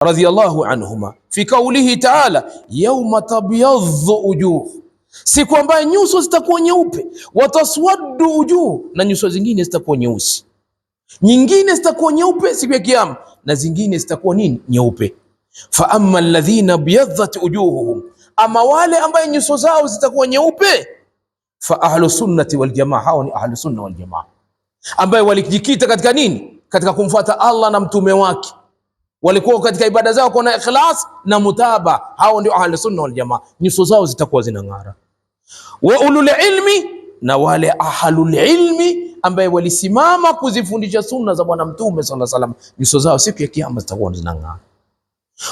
radhiyallahu anhuma fi qawlihi ta'ala yawma tabyadhu ujuh, siku ambayo nyuso zitakuwa nyeupe, wataswaddu ujuh, na nyuso zingine zitakuwa nyeusi. Nyingine zitakuwa nyeupe siku ya kiyama na zingine zitakuwa nini? Nyeupe. Fa amma alladhina biyadhat ujuhuhum, ama wale ambaye nyuso zao zitakuwa nyeupe, fa ahlu sunnati wal jamaa, hao ni ahlu sunna wal jamaa, ambaye walijikita katika nini? Katika kumfuata Allah na mtume wake, walikuwa katika ibada zao kuna ikhlas na mutaba. Hao ndio ahlu sunna wal jamaa, nyuso zao zitakuwa zinang'ara. Wa ulul ilmi, na wale ahlul ilmi ambaye walisimama kuzifundisha sunna za bwana mtume sallallahu alaihi wasallam, nyuso zao siku ya kiyama zitakuwa zinang'ara.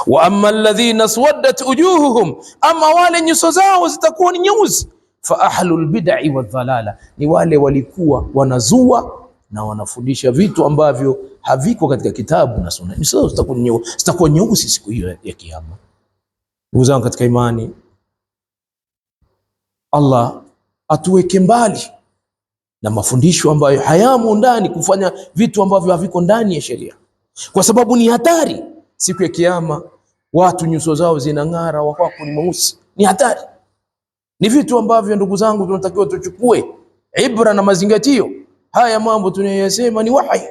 Wa amma alladhina swaddat ujuhuhum, ama wale nyuso zao zitakuwa ni nyeusi, fa ahlul bid'i wadhalala, ni wale walikuwa wanazua na wanafundisha vitu ambavyo haviko katika kitabu na sunna. Nyuso zao zitakuwa nyeusi siku hiyo ya kiyama. Ndugu zangu katika imani, Allah atuweke mbali na mafundisho ambayo hayamo ndani, kufanya vitu ambavyo haviko ndani ya sheria, kwa sababu ni hatari. Siku ya kiyama watu nyuso zao zinang'ara, wako ni mweusi, ni hatari. Ni vitu ambavyo ndugu zangu tunatakiwa tuchukue ibra na mazingatio. Haya mambo tunayosema ni wahi.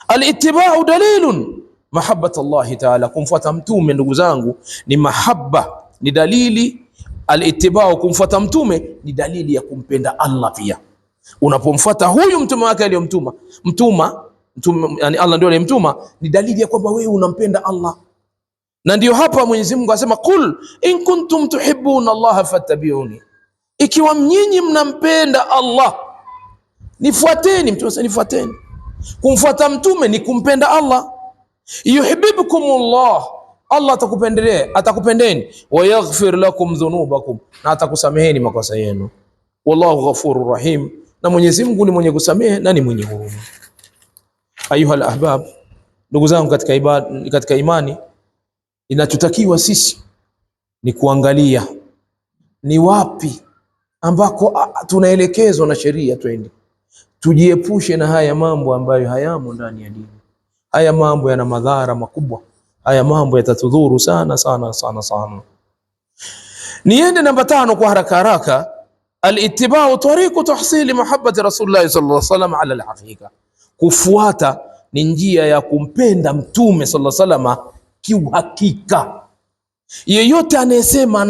Al-ittiba'u dalilun mahabbat Allah ta'ala, kumfuata mtume ndugu zangu ni mahabba, ni dalili. Al-ittiba'u, kumfuata mtume ni dalili ya kumpenda Allah pia. Unapomfuata huyu mtume wake aliyomtuma, yani Allah ndio aliyemtuma, ni dalili ya kwamba wewe unampenda Allah. Na ndio hapa Mwenyezi Mungu asema qul in kuntum tuhibbuna Allah fattabi'uni, ikiwa nyinyi mnampenda Allah nifuateni. Mtume asema nifuateni. Kumfuata mtume ni kumpenda Allah. Yuhibbukumullah, Allah atakupendeni. Wa yaghfir lakum dhunubakum, na atakusameheni makosa yenu. Wallahu ghafurur rahim, na Mwenyezi Mungu ni mwenye kusamehe na ni mwenye huruma. Ayuha al-ahbab, ndugu zangu katika imani, inachotakiwa sisi ni kuangalia ni wapi ambako tunaelekezwa na sheria twende. Tujiepushe na haya mambo ambayo hayamo ndani ya dini. Haya mambo yana madhara makubwa, haya mambo yatatudhuru sana sana sana sana. Niende namba 5 kwa haraka haraka. Al-ittiba'u tariqu tahsili mahabbati Rasulullah sallallahu alaihi wasallam ala al-haqiqa, kufuata ni njia ya kumpenda mtume sallallahu alaihi wasallam kiuhakika. Yeyote anayesema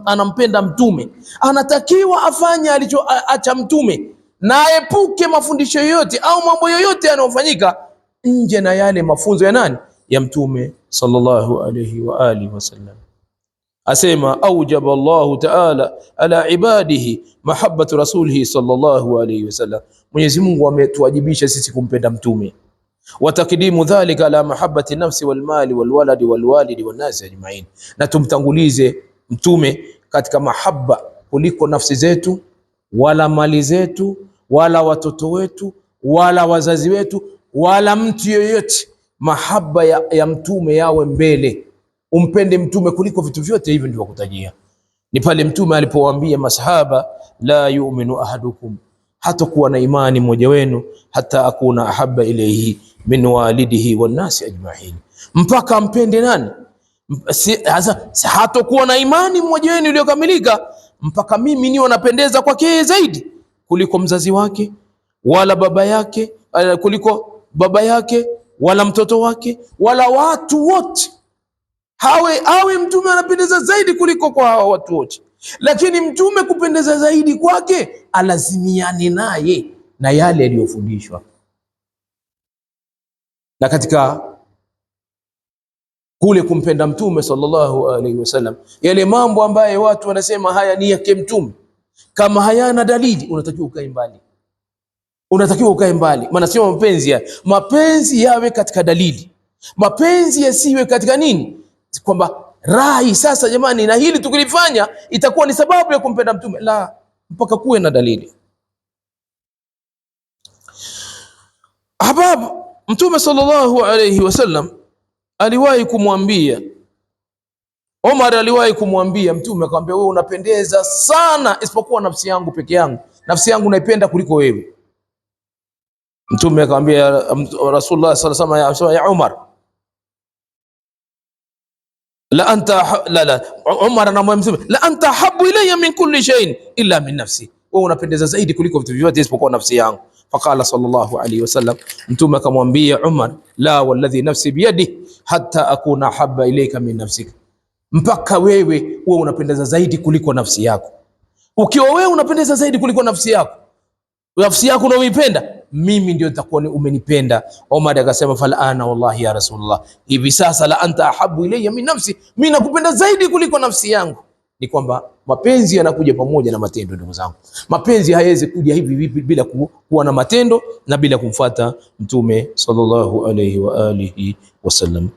anampenda mtume anatakiwa afanye alichoacha mtume, na aepuke mafundisho yoyote au mambo yoyote yanayofanyika nje na yale mafunzo ya nani? Ya mtume sallallahu alayhi wa alihi wasallam. Asema aujaba Allahu ta'ala ala ibadihi mahabbatu rasulihi sallallahu alayhi wasallam, Mwenyezi Mungu ametuwajibisha sisi kumpenda mtume. Wa takdimu dhalika ala mahabbati nafsi wal mali wal waladi wal walidi wan nasi ajma'in, na tumtangulize mtume katika mahaba kuliko nafsi zetu wala mali zetu wala watoto wetu wala wazazi wetu wala mtu yoyote. Mahaba ya mtume yawe mbele, umpende mtume kuliko vitu vyote hivi ndivyo kutajia. Ni pale mtume alipowaambia masahaba, la yu'minu ahadukum, hatakuwa na imani mmoja wenu hata akuna ahabba ilayhi min walidihi wan nasi ajma'in, mpaka ampende nani? Hatakuwa na imani mmoja wenu iliyokamilika mpaka mimi niwe napendeza kwake zaidi kuliko mzazi wake wala baba yake, kuliko baba yake wala mtoto wake wala watu wote. Hawe mtume anapendeza zaidi kuliko kwa hawa watu wote, lakini mtume kupendeza zaidi kwake alazimiane naye na yale aliyofundishwa. Na katika kule kumpenda mtume sallallahu alaihi wasallam, yale mambo ambaye watu wanasema haya ni yake mtume, kama hayana dalili, unatakiwa ukae mbali. Unatakiwa ukae mbali. Maana sio mapenzi yawe katika dalili. Mapenzi yasiwe katika nini? Kwamba rai sasa jamani na hili tukilifanya itakuwa ni sababu ya kumpenda mtume. La, mpaka kuwe na dalili. Ahbab, mtume sallallahu alayhi wasallam aliwahi kumwambia Omar, aliwahi kumwambia mtume, akamwambia wewe unapendeza sana isipokuwa nafsi yangu peke yangu, nafsi yangu naipenda kuliko wewe. Mtume akamwambia Rasulullah sallallahu alayhi wasallam, ya Umar, la anta la Umar anamwambia Mtume, la anta habu ilayya min kulli shay'in illa min nafsi, wewe unapendeza zaidi kuliko vitu vyote isipokuwa nafsi yangu. Faqala sallallahu alayhi wasallam, Mtume akamwambia Umar, la walladhi nafsi biyadihi hatta akuna habba ilayka min nafsika, mpaka wewe unapendeza zaidi kuliko nafsi yako. Ukiwa wewe unapendeza zaidi kuliko nafsi yako unaoipenda, mimi ndio nitakuwa umenipenda. Umar akasema, fal ana wallahi ya Rasulullah, hivi sasa la anta ahabu ilayya min nafsi, mimi nakupenda zaidi kuliko nafsi yangu. Ni kwamba mapenzi yanakuja pamoja na matendo. Ndugu zangu, mapenzi hayawezi kuja hivi vipi bila kuwa na matendo na bila kumfuata Mtume sallallahu alayhi wa alihi wasallam.